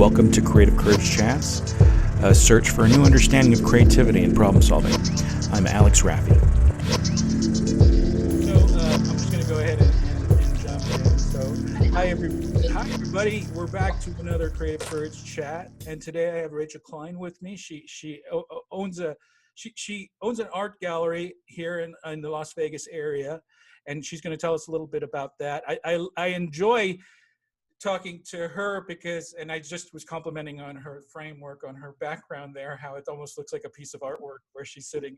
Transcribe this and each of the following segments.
Welcome to Creative Courage Chats, a search for a new understanding of creativity and problem solving. I'm Alex Raffi. So I'm just going to go ahead and jump in. So hi everybody. We're back to another Creative Courage Chat, and today I have Rachel Cline with me. She owns an art gallery here in the Las Vegas area, and she's going to tell us a little bit about that. I enjoy talking to her because, and I just was complimenting on her framework, on her background there, how it almost looks like a piece of artwork where she's sitting,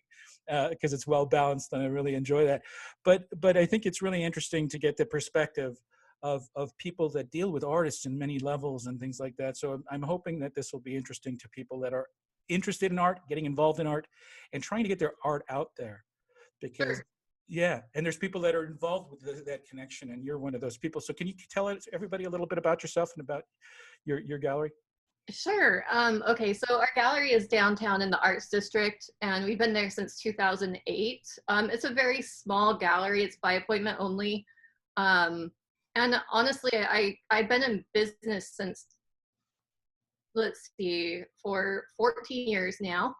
because it's well balanced, and I really enjoy that. But I think it's really interesting to get the perspective of people that deal with artists in many levels and things like that. So I'm hoping that this will be interesting to people that are interested in art, getting involved in art, and trying to get their art out there. Because yeah, and there's people that are involved with that connection, and you're one of those people. So can you tell everybody a little bit about yourself and about your gallery? Sure. Okay, so our gallery is downtown in the Arts District, and we've been there since 2008. It's a very small gallery. It's by appointment only. And honestly, I've been in business since, let's see, for 14 years now.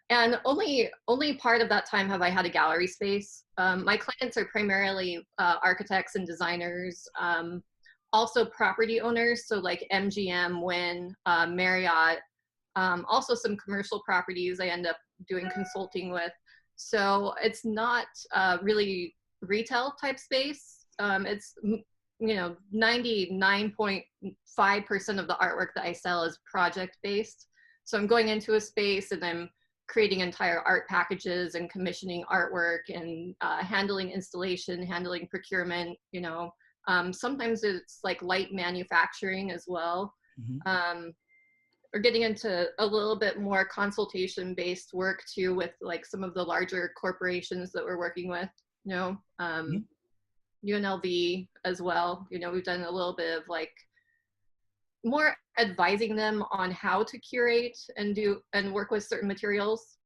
And only part of that time have I had a gallery space. My clients are primarily architects and designers, also property owners, so like MGM, Wynn, Marriott, also some commercial properties I end up doing consulting with. So it's not really retail type space. It's 99.5% of the artwork that I sell is project based. So I'm going into a space and I'm creating entire art packages and commissioning artwork and handling installation, handling procurement, sometimes it's like light manufacturing as well. Mm-hmm. We're getting into a little bit more consultation based work too with like some of the larger corporations that we're working with, Mm-hmm. UNLV as well. We've done a little bit of like more advising them on how to curate and work with certain materials.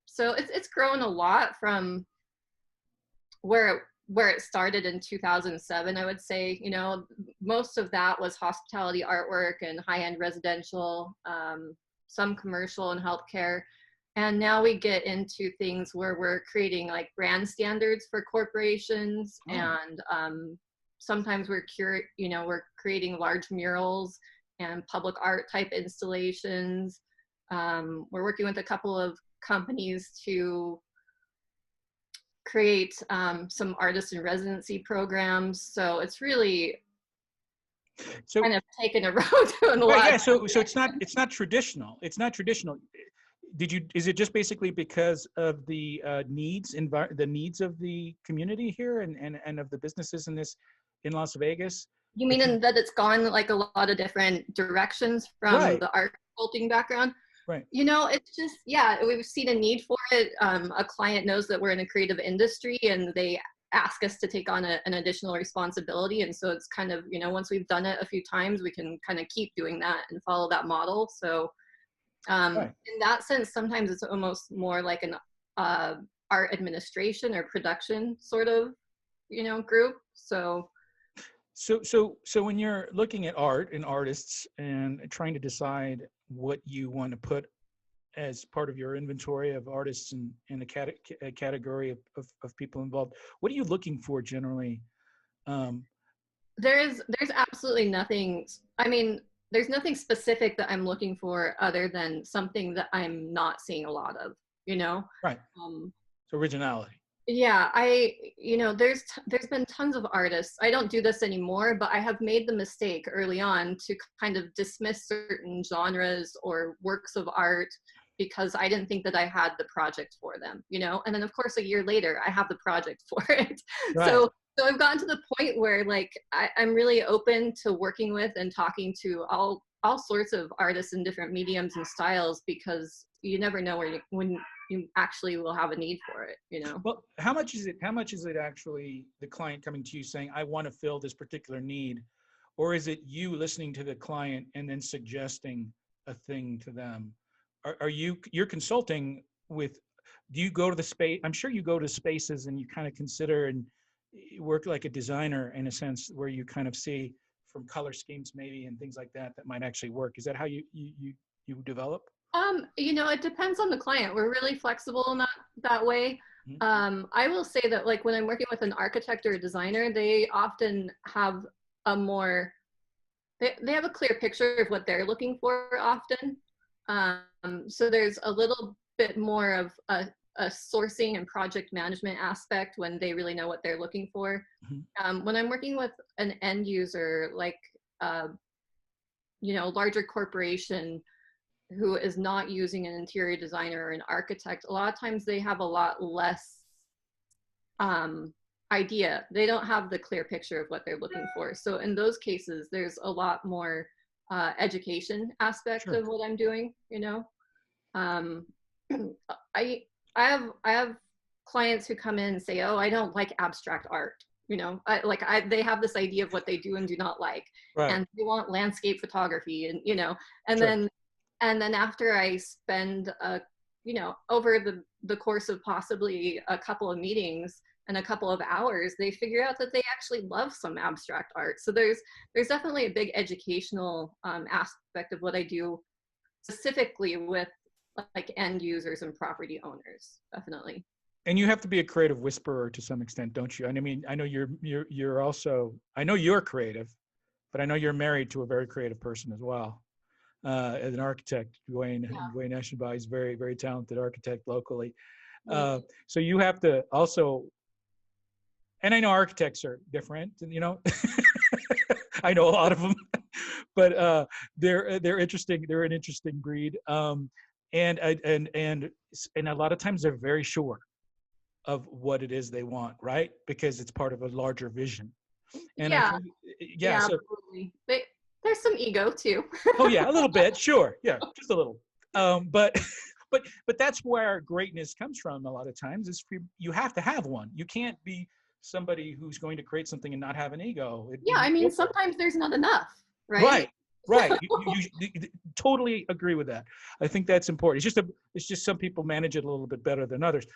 So it's grown a lot from where it started in 2007, I would say. Most of that was hospitality artwork and high-end residential, some commercial and healthcare. And now we get into things where we're creating like brand standards for corporations. Oh. And sometimes we're creating large murals and public art type installations. We're working with a couple of companies to create some artist in residency programs. So it's really kind of taken a road to a lot. Yeah, so it's not traditional. It's not traditional. Is it just basically because of the needs of the community here and of the businesses in Las Vegas? You mean in that it's gone like a lot of different directions from right. the art consulting background? Right. It's just, yeah, we've seen a need for it. A client knows that we're in a creative industry and they ask us to take on an additional responsibility. And so it's kind of, once we've done it a few times, we can kind of keep doing that and follow that model. So right. In that sense, sometimes it's almost more like an art administration or production sort of, group. So when you're looking at art and artists and trying to decide what you want to put as part of your inventory of artists and a category of people involved, what are you looking for generally? There's absolutely nothing. I mean, there's nothing specific that I'm looking for other than something that I'm not seeing a lot of, Right. So originality. Yeah, there's been tons of artists. I don't do this anymore, but I have made the mistake early on to kind of dismiss certain genres or works of art because I didn't think that I had the project for them, and then of course a year later I have the project for it. Right. So I've gotten to the point where like I'm really open to working with and talking to all sorts of artists in different mediums and styles, because you never know when you actually will have a need for it, Well, how much is it actually the client coming to you saying, I want to fill this particular need? Or is it you listening to the client and then suggesting a thing to them? You're consulting with, do you go to the space? I'm sure you go to spaces and you kind of consider and work like a designer in a sense, where you kind of see from color schemes maybe and things like that that might actually work. Is that how you develop? You know, it depends on the client. We're really flexible in that way. I will say that like when I'm working with an architect or a designer, they often have a more, they have a clear picture of what they're looking for often. So there's a little bit more of a sourcing and project management aspect when they really know what they're looking for. When I'm working with an end user, like, you know, larger corporation who is not using an interior designer or an architect, a lot of times they have a lot less idea. They don't have the clear picture of what they're looking for. So in those cases, there's a lot more education aspect of what I'm doing, you know. I have clients who come in and say, oh, I don't like abstract art. You know, they have this idea of what they do and do not like, and they want landscape photography, and you know, and then after I spend you know, over the course of possibly a couple of meetings and a couple of hours, they figure out that they actually love some abstract art. So there's definitely a big educational aspect of what I do, specifically with like end users and property owners, definitely. And you have to be a creative whisperer to some extent, don't you? And I mean, I know you're also, I know you're creative, but I know you're married to a very creative person as well. As an architect, Dwayne Eschenbach is very, very talented architect locally. So you have to also, and I know architects are different, you know, I know a lot of them, but they're interesting. They're an interesting breed. And a lot of times they're very sure of what it is they want, right? Because it's part of a larger vision. And I think, so, absolutely. There's some ego too. Oh yeah, a little bit, sure, yeah, just a little. But that's where greatness comes from. A lot of times, is you have to have one. You can't be somebody who's going to create something and not have an ego. I mean, sometimes there's not enough, right? Right. You totally agree with that. I think that's important. It's just some people manage it a little bit better than others.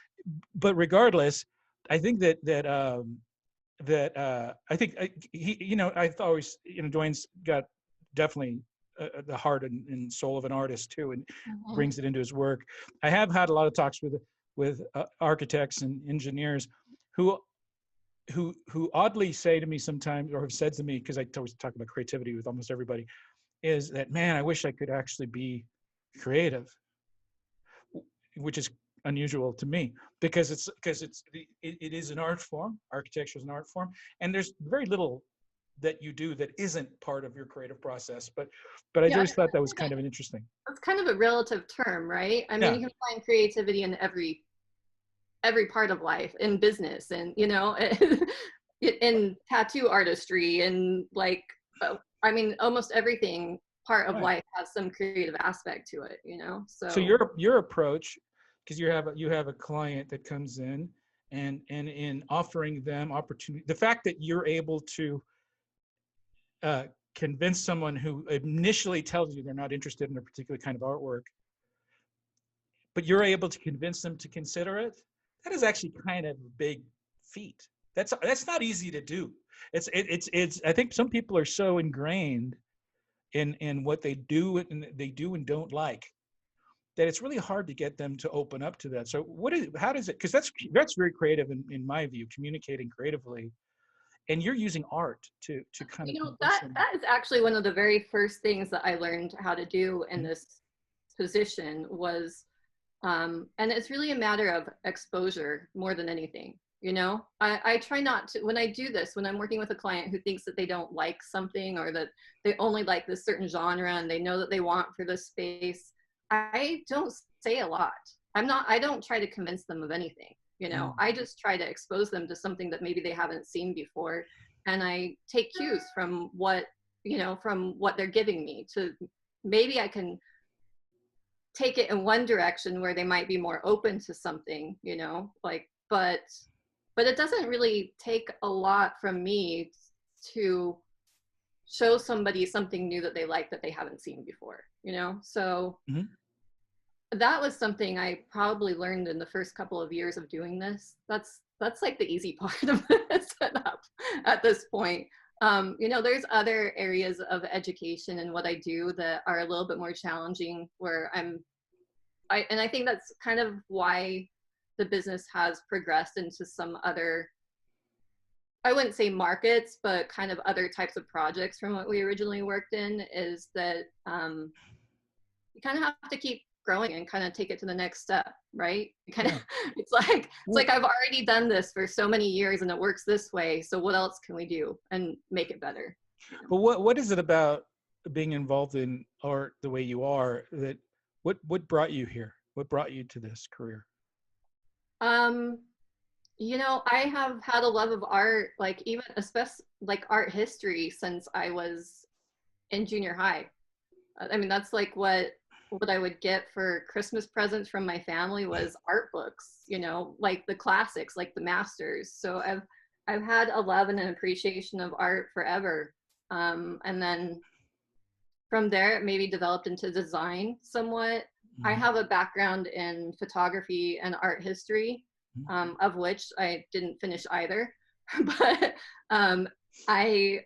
But regardless, I think that I think he, you know, I've always, you know, Dwayne's got definitely the heart and soul of an artist too, and brings it into his work. I have had a lot of talks with architects and engineers who oddly say to me sometimes, or have said to me, because I always talk about creativity with almost everybody, is that, man, I wish I could actually be creative, which is unusual to me because it is an art form. Architecture is an art form, and there's very little that you do that isn't part of your creative process. But I just thought that was kind of an interesting. It's kind of a relative term, right? I mean, you can find creativity in every part of life, in business, and you know, in tattoo artistry, and like, I mean, almost everything part of life has some creative aspect to it, you know. So your approach, because you have a client that comes in, and in offering them opportunity, the fact that you're able to convince someone who initially tells you they're not interested in a particular kind of artwork, but you're able to convince them to consider it, that is actually kind of a big feat. That's not easy to do. It's I think some people are so ingrained in what they do and don't like, that it's really hard to get them to open up to that. So how does it, because that's very creative in my view, communicating creatively, and you're using art to kind of, you know, that is actually one of the very first things that I learned how to do in this position was, and it's really a matter of exposure more than anything. You know, I try not to, when I do this, when I'm working with a client who thinks that they don't like something, or that they only like this certain genre and they know that they want for this space, I don't say a lot. I don't try to convince them of anything, you know. I just try to expose them to something that maybe they haven't seen before. And I take cues from what they're giving me, to maybe I can take it in one direction where they might be more open to something, you know, like, but it doesn't really take a lot from me to show somebody something new that they like that they haven't seen before, you know? So that was something I probably learned in the first couple of years of doing this. That's like the easy part of the setup at this point. There's other areas of education and what I do that are a little bit more challenging where and I think that's kind of why the business has progressed into some other, I wouldn't say markets, but kind of other types of projects from what we originally worked in, is that you kind of have to keep growing and kind of take it to the next step, right? It's like I've already done this for so many years and it works this way. So what else can we do and make it better? But what is it about being involved in art the way you are that what brought you here? What brought you to this career? Um, I have had a love of art, like even especially like art history since I was in junior high. I mean, that's like what I would get for Christmas presents from my family was art books, like the classics, like the masters. So I've had a love and an appreciation of art forever. And then from there, it maybe developed into design somewhat. I have a background in photography and art history, of which I didn't finish either. But I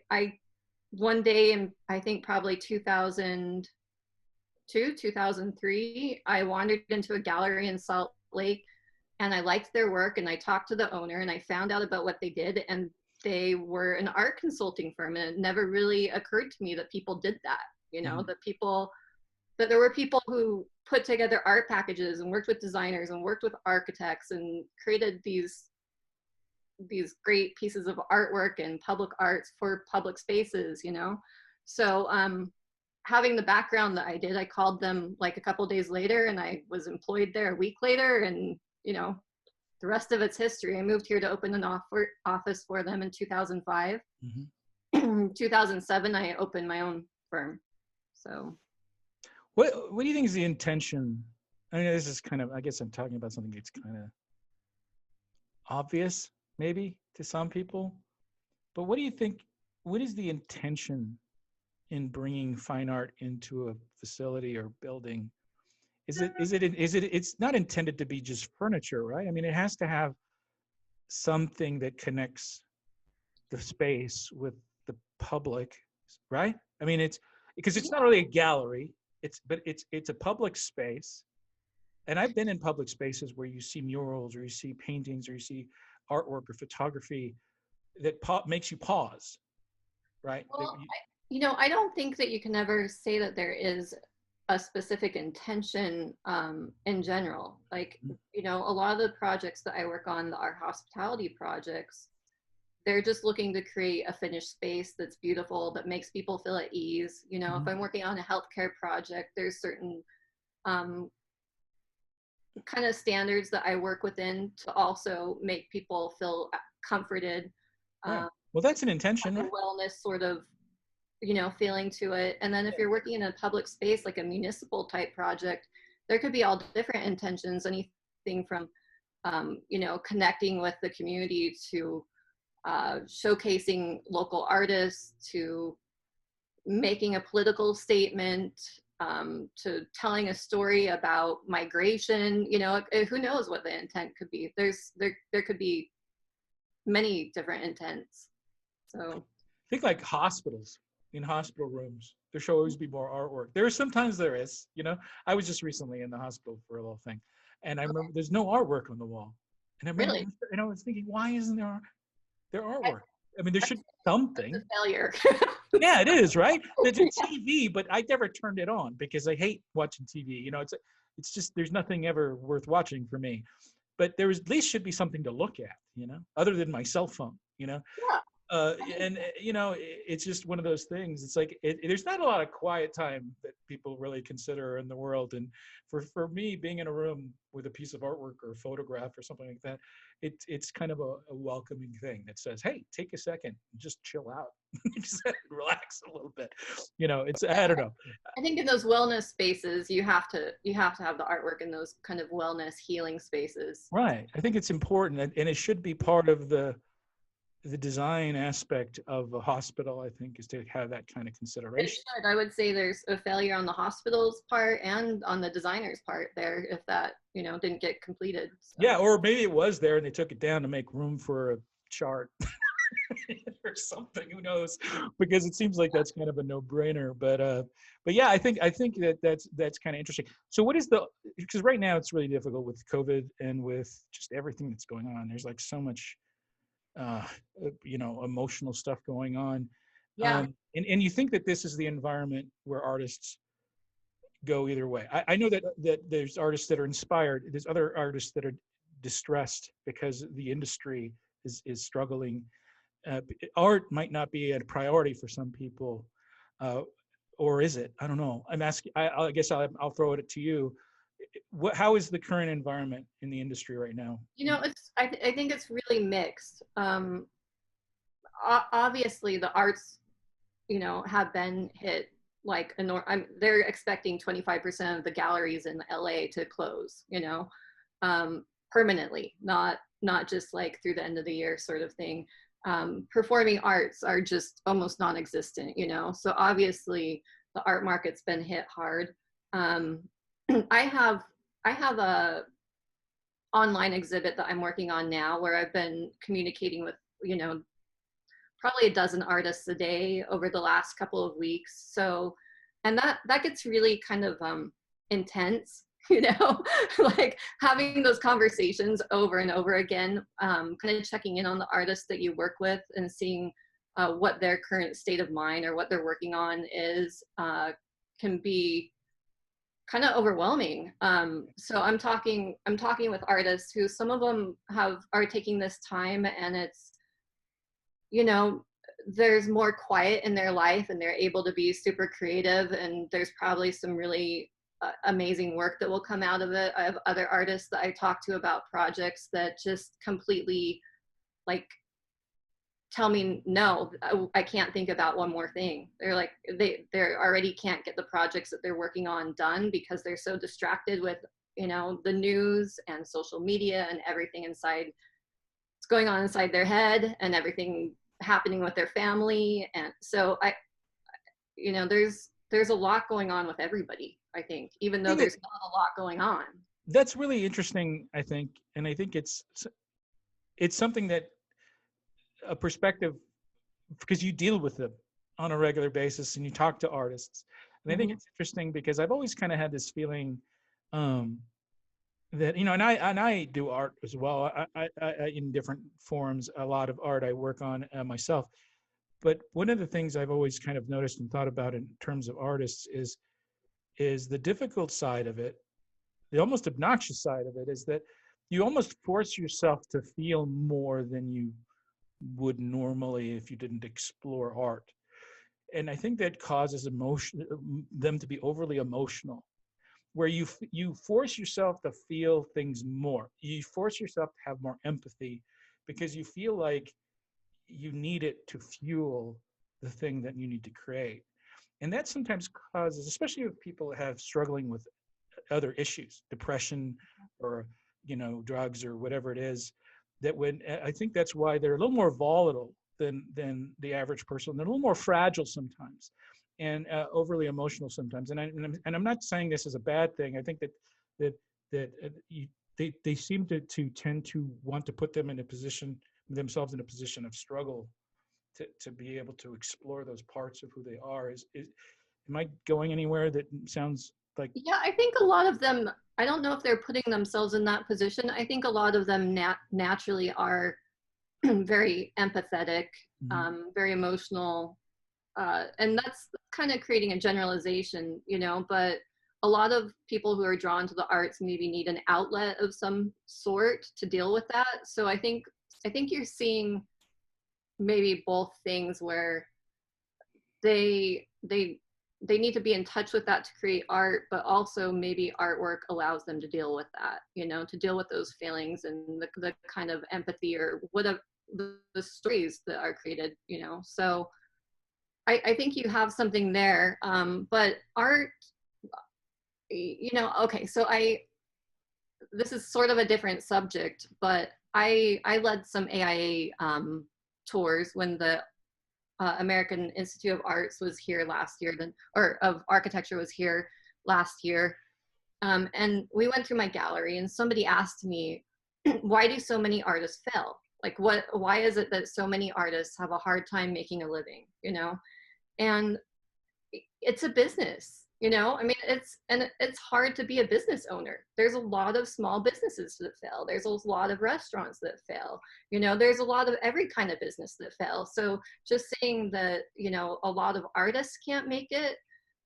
one day in, I think probably 2002, 2003, I wandered into a gallery in Salt Lake and I liked their work and I talked to the owner and I found out about what they did, and they were an art consulting firm, and it never really occurred to me that people did that, that there were people who put together art packages and worked with designers and worked with architects and created these great pieces of artwork and public arts for public spaces, So having the background that I did, I called them like a couple days later and I was employed there a week later, and the rest of it's history. I moved here to open an office for them in 2005. 2007, I opened my own firm. So what do you think is the intention? I mean, this is kind of, I guess I'm talking about something that's kind of obvious maybe to some people, but what do you think, what is the intention in bringing fine art into a facility or building? It's not intended to be just furniture, right? I mean, it has to have something that connects the space with the public, right? I mean, it's because it's not really a gallery, but it's a public space. And I've been in public spaces where you see murals or you see paintings or you see artwork or photography that makes you pause, right? Well, I don't think that you can ever say that there is a specific intention in general. Like, a lot of the projects that I work on, our hospitality projects, they're just looking to create a finished space that's beautiful, that makes people feel at ease. If I'm working on a healthcare project, there's certain kind of standards that I work within to also make people feel comforted. Right. Well, that's an intention, right? Wellness sort of, feeling to it. And then if you're working in a public space, like a municipal type project, there could be all different intentions, anything from, connecting with the community to showcasing local artists, to making a political statement, to telling a story about migration. Who knows what the intent could be. There could be many different intents. So think like hospitals, in hospital rooms, there should always be more artwork. Sometimes there is, I was just recently in the hospital for a little thing, and I remember there's no artwork on the wall. And I remember, really? and I was thinking, why isn't there artwork? I mean, there should be something. It's a failure. Yeah, it is, right? It's a TV, but I never turned it on because I hate watching TV. It's just, there's nothing ever worth watching for me. But there at least should be something to look at, other than my cell phone, Yeah. And it's just one of those things. It's like there's not a lot of quiet time that people really consider in the world. And for me, being in a room with a piece of artwork or a photograph or something like that, it's kind of a welcoming thing that says, hey, take a second and just chill out, just relax a little bit. I don't know. I think in those wellness spaces, you have to have the artwork in those kind of wellness healing spaces. Right. I think it's important, and it should be part of the design aspect of a hospital, I think, is to have that kind of consideration. It should. I would say there's a failure on the hospital's part and on the designer's part there if that, didn't get completed. So. Yeah, or maybe it was there and they took it down to make room for a chart or or something. Who knows? Because it seems like that's kind of a no-brainer. But yeah, I think that that's kind of interesting. So what is the, because right now it's really difficult with COVID and with just everything that's going on. There's like so much uh, emotional stuff going on. Yeah. And you think that this is the environment where artists go either way. I know that there's artists that are inspired. There's other artists that are distressed because the industry is struggling. Art might not be a priority for some people, uh, or is it? I don't know. I'm asking. I guess I'll throw it to you. How is the current environment in the industry right now? I think it's really mixed. Obviously, the arts, have been hit like they're expecting 25% of the galleries in LA to close, permanently, not just like through the end of the year sort of thing. Performing arts are just almost non-existent, so obviously the art market's been hit hard. um, I have a online exhibit that I'm working on now where I've been communicating with probably a dozen artists a day over the last couple of weeks. So, and that gets really kind of intense, like having those conversations over and over again, kind of checking in on the artists that you work with and seeing what their current state of mind or what they're working on is, can be kind of overwhelming. So I'm talking with artists who, some of them are taking this time, and it's, there's more quiet in their life and they're able to be super creative, and there's probably some really amazing work that will come out of it. I have other artists that I talk to about projects that just completely like tell me, no, I can't think about one more thing. They're like, they already can't get the projects that they're working on done because they're so distracted with, the news and social media and everything inside, what's going on inside their head and everything happening with their family. And so there's a lot going on with everybody, I think, even though there's not a lot going on. That's really interesting, I think. And I think it's something that a perspective, because you deal with them on a regular basis and you talk to artists. And I think it's interesting because I've always kind of had this feeling that, and I do art as well. I in different forms, a lot of art I work on myself. But one of the things I've always kind of noticed and thought about in terms of artists is the difficult side of it, the almost obnoxious side of it, is that you almost force yourself to feel more than you would normally if you didn't explore art. And I think that causes them to be overly emotional, where you force yourself to feel things more. You force yourself to have more empathy because you feel like you need it to fuel the thing that you need to create. And that sometimes causes, especially if people have struggling with other issues, depression or drugs or whatever it is, that when I think that's why they're a little more volatile than the average person. They're a little more fragile sometimes, and overly emotional sometimes. And I'm not saying this is a bad thing. I think that they seem to tend to want to put themselves in a position of struggle to be able to explore those parts of who they are. Am I going anywhere that sounds like? Yeah, I think a lot of them, I don't know if they're putting themselves in that position. I think a lot of them naturally are very empathetic, very emotional, and that's kind of creating a generalization, but a lot of people who are drawn to the arts maybe need an outlet of some sort to deal with that. So I think you're seeing maybe both things where they need to be in touch with that to create art, but also maybe artwork allows them to deal with that, to deal with those feelings and the kind of empathy or whatever the stories that are created, So I think you have something there, but art, okay, so this is sort of a different subject, but I led some AIA tours when the American Institute of Arts was here last year, or of Architecture was here last year. And we went through my gallery and somebody asked me, why do so many artists fail? Like why is it that so many artists have a hard time making a living, you know? And it's a business, you know? I mean, it's hard to be a business owner. There's a lot of small businesses that fail. There's a lot of restaurants that fail. You know, there's a lot of every kind of business that fail. So just saying that, you know, a lot of artists can't make it,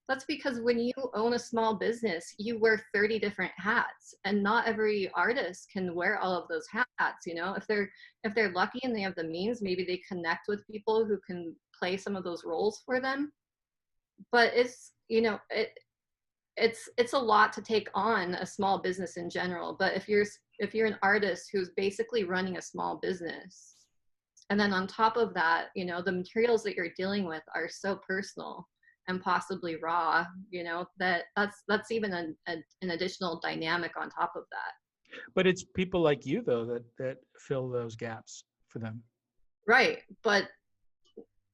that's because when you own a small business, you wear 30 different hats, and not every artist can wear all of those hats, you know? If they're lucky and they have the means, maybe they connect with people who can play some of those roles for them. But it's, you know, it's a lot to take on a small business in general. But if you're an artist who's basically running a small business, and then on top of that, you know, the materials that you're dealing with are so personal and possibly raw, you know, that's even an additional dynamic on top of that. But it's people like you though that fill those gaps for them. Right. But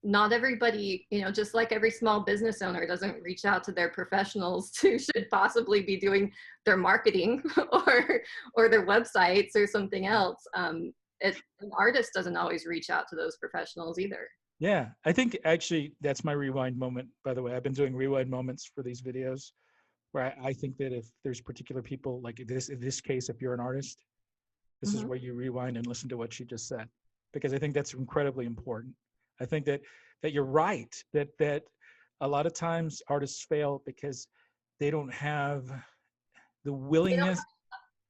not everybody, you know, just like every small business owner doesn't reach out to their professionals who should possibly be doing their marketing or their websites or something else. An artist doesn't always reach out to those professionals either. Yeah, I think actually that's my rewind moment. By the way, I've been doing rewind moments for these videos where I think that if there's particular people like this, in this case, if you're an artist, this is Mm-hmm. where you rewind and listen to what she just said, because I think that's incredibly important. I think that you're right, that a lot of times artists fail because they don't have the They don't willingness. have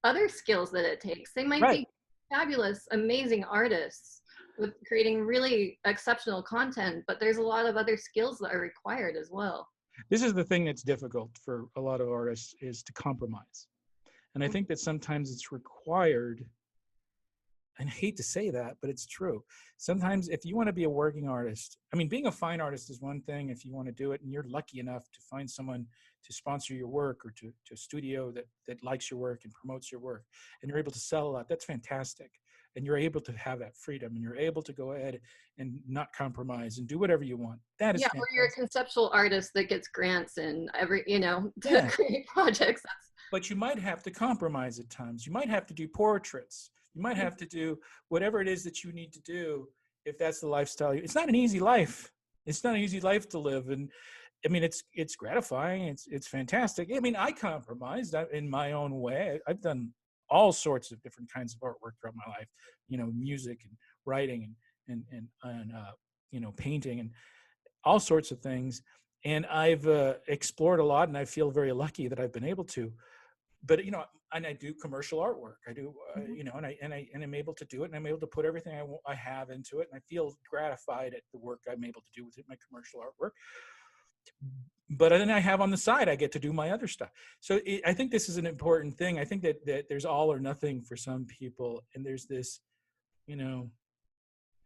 other skills that it takes. They might Right. be fabulous, amazing artists with creating really exceptional content, but there's a lot of other skills that are required as well. This is the thing that's difficult for a lot of artists, is to compromise. And I Mhm. think that sometimes it's required, and I hate to say that, but it's true. Sometimes if you want to be a working artist, I mean, being a fine artist is one thing if you want to do it and you're lucky enough to find someone to sponsor your work, or to a studio that likes your work and promotes your work, and you're able to sell a lot, that's fantastic. And you're able to have that freedom, and you're able to go ahead and not compromise and do whatever you want. That is Yeah, or you're a fantastic. conceptual artist that gets grants and every, you know, to Yeah. create projects. But you might have to compromise at times. You might have to do portraits. You might have to do whatever it is that you need to do if that's the lifestyle. It's not an easy life. It's not an easy life to live. And I mean, it's gratifying. It's fantastic. I mean, I compromised in my own way. I've done all sorts of different kinds of artwork throughout my life. You know, music and writing and you know, painting and all sorts of things. And I've explored a lot, and I feel very lucky that I've been able to. But you know, and I do commercial artwork. I do, Mhm. you know, and I'm able to do it, and I'm able to put everything I have into it, and I feel gratified at the work I'm able to do with it, my commercial artwork. But then I have on the side, I get to do my other stuff. So I think this is an important thing. I think that there's all or nothing for some people, and there's this, you know,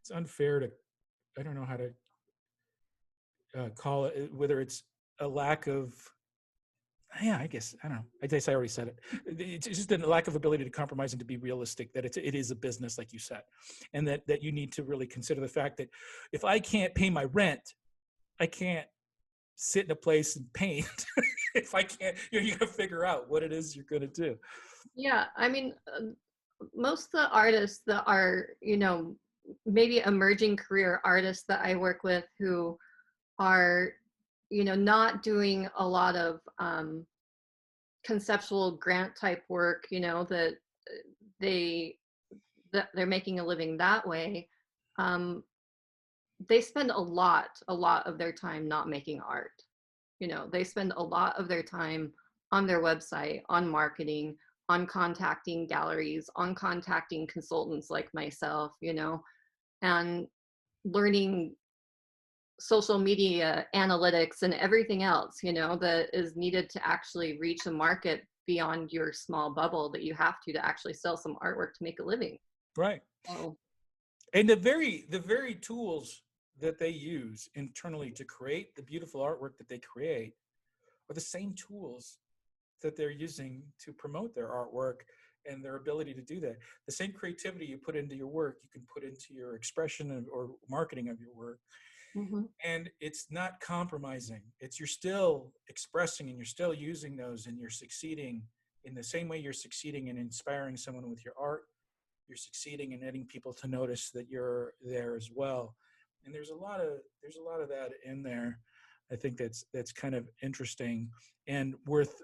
it's unfair to, I don't know how to call it, whether it's a lack of, yeah, I guess, I don't know. I guess I already said it. It's just a lack of ability to compromise and to be realistic, that it is a business, like you said, and that you need to really consider the fact that if I can't pay my rent, I can't sit in a place and paint. If I can't, you got to figure out what it is you're going to do. Yeah, I mean, most of the artists that are, you know, maybe emerging career artists that I work with who are, you know, not doing a lot of conceptual grant type work, you know, they that they're making a living that way. Um, they spend a lot of their time not making art. You know, they spend a lot of their time on their website, on marketing, on contacting galleries, on contacting consultants like myself, you know, and learning social media analytics and everything else, you know, that is needed to actually reach a market beyond your small bubble that you have to actually sell some artwork to make a living. Right. So, And the very tools that they use internally to create the beautiful artwork that they create are the same tools that they're using to promote their artwork, and their ability to do that. The same creativity you put into your work, you can put into your expression or marketing of your work. mhm. And it's not compromising. It's, you're still expressing and you're still using those, and you're succeeding in the same way you're succeeding in inspiring someone with your art. you're succeeding and getting people to notice that you're there as well. And there's a lot of that in there. I think that's kind of interesting and worth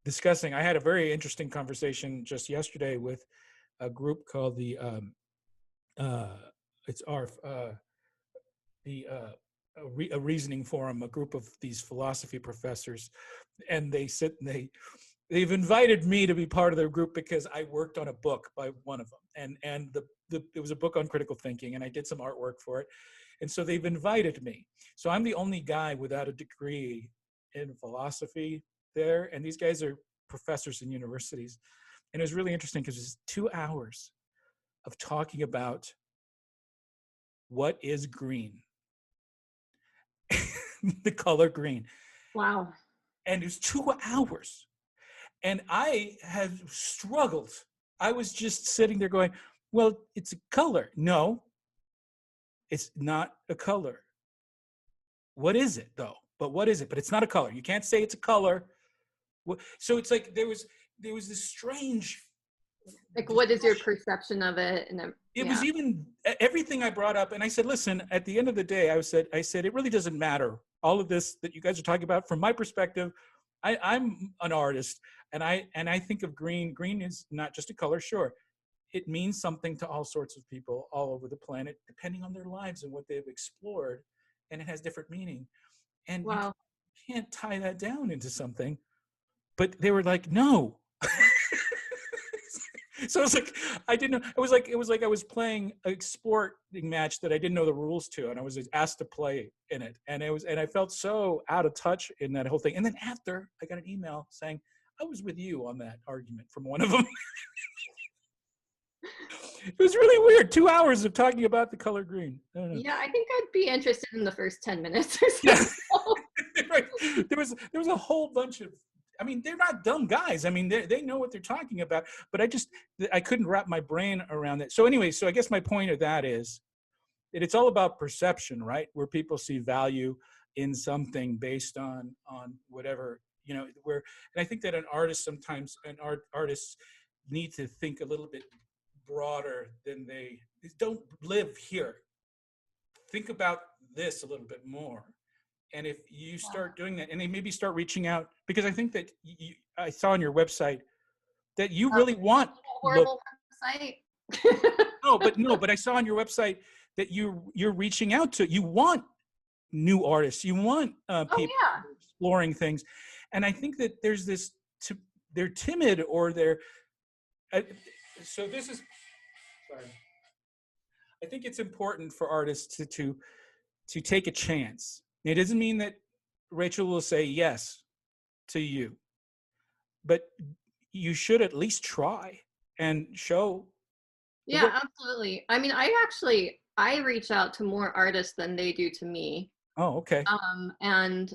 discussing. I had a very interesting conversation just yesterday with a group called uh, it's our the a reasoning forum, a group of these philosophy professors, and they sit and they've invited me to be part of their group because I worked on a book by one of them, and it was a book on critical thinking, and I did some artwork for it, and so they've invited me. So I'm the only guy without a degree in philosophy there, and these guys are professors in universities, and it was really interesting because it's 2 hours of talking about what is green, the color green. Wow. And it was 2 hours. And I have struggled. I was just sitting there going, well, it's a color. No, it's not a color. What is it though? But what is it? But it's not a color. You can't say it's a color. So it's like there was this strange, Like, what is your perception of it? And it was even everything I brought up. And I said, listen, at the end of the day, I said, it really doesn't matter. All of this that you guys are talking about, from my perspective, I'm an artist, and I think of green. Green is not just a color, sure. It means something to all sorts of people all over the planet, depending on their lives and what they've explored, and it has different meaning. And wow. you can't tie that down into something. But they were like, no. So it's like I didn't know. It was like I was playing a sporting match that I didn't know the rules to, and I was asked to play in it, and I felt so out of touch in that whole thing. And then after, I got an email saying I was with you on that argument from one of them. It was really weird. 2 hours of talking about the color green. I don't know. Yeah, I think I'd be interested in the first 10 minutes or so. Yeah. Right. There was a whole bunch of, I mean, they're not dumb guys. I mean, they know what they're talking about, but I couldn't wrap my brain around it. So anyway, so I guess my point of that is that it's all about perception, right? Where people see value in something based on whatever, and I think that artists need to think a little bit broader than they don't live here. Think about this a little bit more. And if you start doing that, and they maybe start reaching out, because I think that I saw on your website that you really want horrible website. no, but I saw on your website that you're reaching out to, you want new artists, you want people exploring things, and I think that there's this they're timid or they're so this is sorry. I think it's important for artists to take a chance. It doesn't mean that Rachel will say yes to you, but you should at least try and show. Yeah, absolutely. I mean, I reach out to more artists than they do to me. Oh, okay. And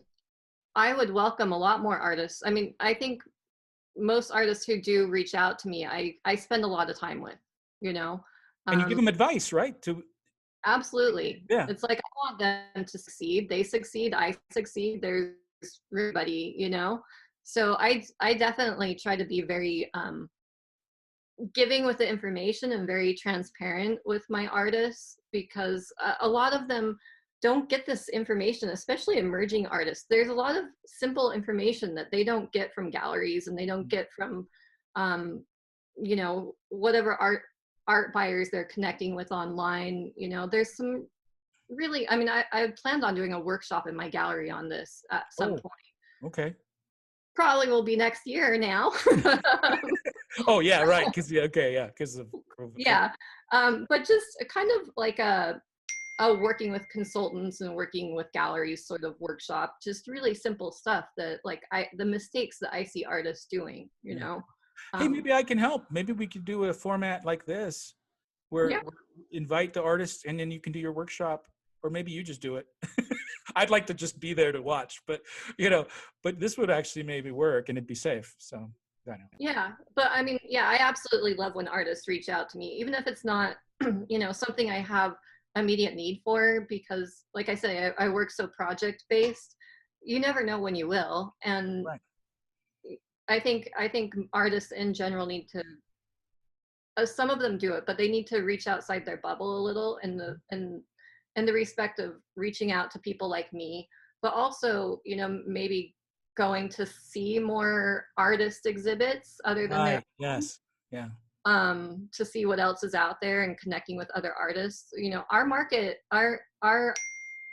I would welcome a lot more artists. I mean, I think most artists who do reach out to me, I spend a lot of time with, And you give them advice, right? Absolutely. Yeah. It's like, I want them to succeed. They succeed. I succeed. There's everybody, So I definitely try to be very giving with the information and very transparent with my artists, because a lot of them don't get this information, especially emerging artists. There's a lot of simple information that they don't get from galleries, and they don't get from, whatever art buyers they're connecting with online. There's some really, I mean, I planned on doing a workshop in my gallery on this at some point. Okay. Probably will be next year now. Oh yeah, right. Because because of COVID. Yeah, but just kind of like a working with consultants and working with galleries sort of workshop, just really simple stuff that the mistakes that I see artists doing, Hey, maybe I can help. Maybe we could do a format like this where we invite the artists and then you can do your workshop, or maybe you just do it. I'd like to just be there to watch, but but this would actually maybe work and it'd be safe. So I don't know. Yeah, but I mean, I absolutely love when artists reach out to me, even if it's not, something I have immediate need for, because like I say, I work so project based. You never know when you will. And right. I think artists in general need to some of them do it, but they need to reach outside their bubble a little in the respect of reaching out to people like me, but also, you know, maybe going to see more artist exhibits other than their Right. Yes. Yeah. to see what else is out there and connecting with other artists. You know, our market, our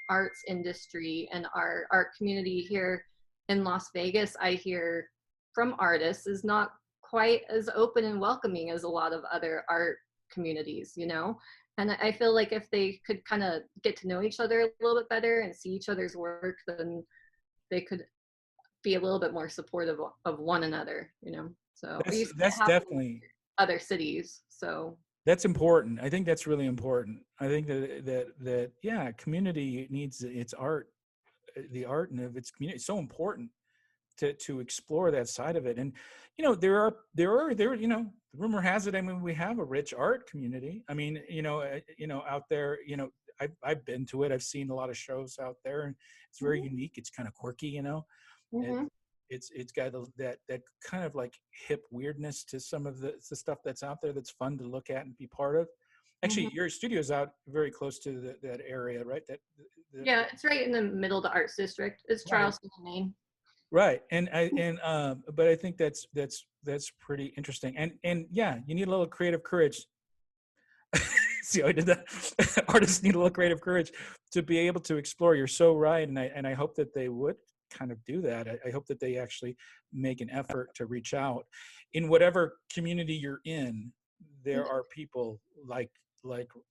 arts industry and our art community here in Las Vegas, I hear from artists, is not quite as open and welcoming as a lot of other art communities, you know? And I feel like if they could kind of get to know each other a little bit better and see each other's work, then they could be a little bit more supportive of one another, you know? So you see it That's happen in definitely other cities. So that's important. I think that's really important. I think that yeah, community needs its art, the art and of its community. It's so important to explore that side of it. And you know, there you know, rumor has it, I mean, we have a rich art community. I mean, you know, out there, you know, I've been to it. I've seen a lot of shows out there, and it's very mhm, unique. It's kind of quirky, you know. It, mhm, it's got that kind of like hip weirdness to some of the stuff that's out there that's fun to look at and be part of. Actually, mhm. your studio's out very close to that area, right? Yeah, it's right in the middle of the arts district. It's Right. Charleston, Maine. Right. But I think that's pretty interesting. And yeah, you need a little creative courage. See how I did that? Artists need a little creative courage to be able to explore. You're so right. And I hope that they would kind of do that. I hope that they actually make an effort to reach out. In whatever community you're in, there Mhm. are people like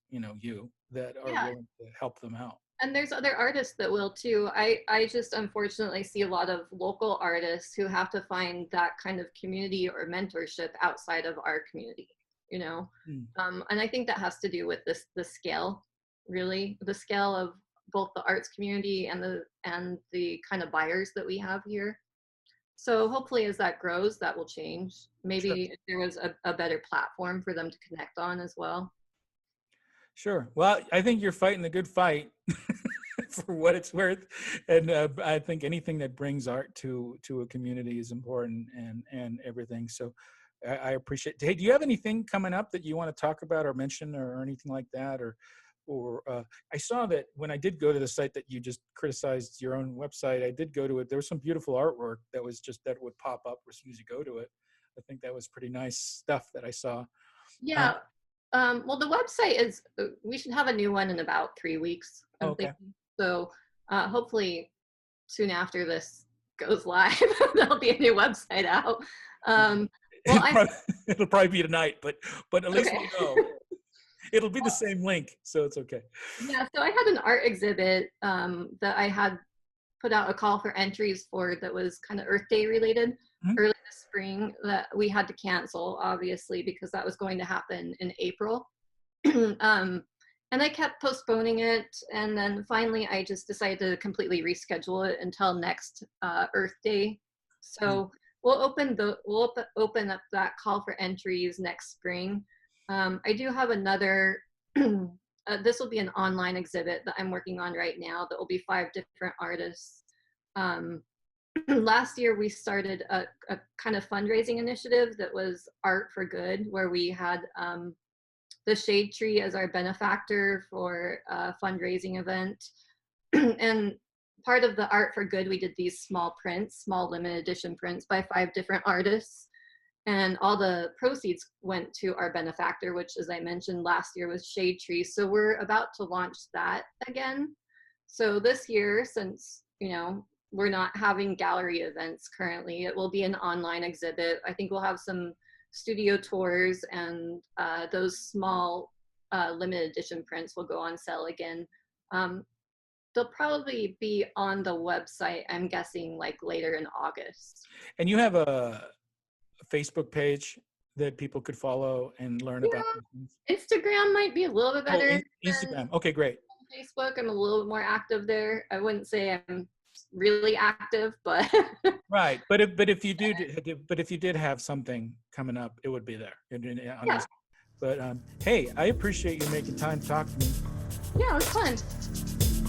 you know, you that are Yeah, willing to help them out. and there's other artists that will too. I just unfortunately see a lot of local artists who have to find that kind of community or mentorship outside of our community, you know. Mm, And I think that has to do with the scale, really, the scale of both the arts community and the kind of buyers that we have here. So hopefully, as that grows, that will change. sure. Maybe if there was a better platform for them to connect on as well. Sure. Well, I think you're fighting the good fight for what it's worth, and I think anything that brings art to a community is important, and everything. So, I appreciate. Hey, do you have anything coming up that you want to talk about or mention or anything like that, or I saw that when I did go to the site that you just criticized your own website, I did go to it. There was some beautiful artwork that was just that would pop up as soon as you go to it. I think that was pretty nice stuff that I saw. Uh, Yeah. Well, the website is, we should have a new one in about 3 weeks, I'm okay. thinking. So hopefully soon after this goes live, there'll be a new website out. Um, well, It'll I, probably, it'll probably be tonight, but at least okay. we'll know. It'll be the same link, so it's okay. Yeah, so I had an art exhibit that I had put out a call for entries for that was kind of Earth Day related Mhm. early this spring that we had to cancel, obviously, because that was going to happen in April. um, and I kept postponing it, and then finally I just decided to completely reschedule it until next Earth Day. Mm. So we'll open up that call for entries next spring. I do have another. This will be an online exhibit that I'm working on right now. That will be 5 different artists. Um, Last year we started a kind of fundraising initiative that was Art for Good, where we had the Shade Tree as our benefactor for a fundraising event. And part of the Art for Good, we did these small prints, small limited edition prints by 5 different artists. And all the proceeds went to our benefactor, which, as I mentioned, last year was Shade Tree. So we're about to launch that again. So this year, since, you know, we're not having gallery events currently, it will be an online exhibit. I think we'll have some studio tours, and those small limited edition prints will go on sale again. Um, they'll probably be on the website, I'm guessing, like later in August. And you have a Facebook page that people could follow and learn about these Yeah, things. Instagram might be a little bit Oh, better than Instagram. Okay, great. Facebook. I'm a little bit more active there. I wouldn't say I'm really active, but Right, but if you did have something coming up, it would be there on yeah, Instagram. But hey, I appreciate you making time to talk to me. yeah, it was fun.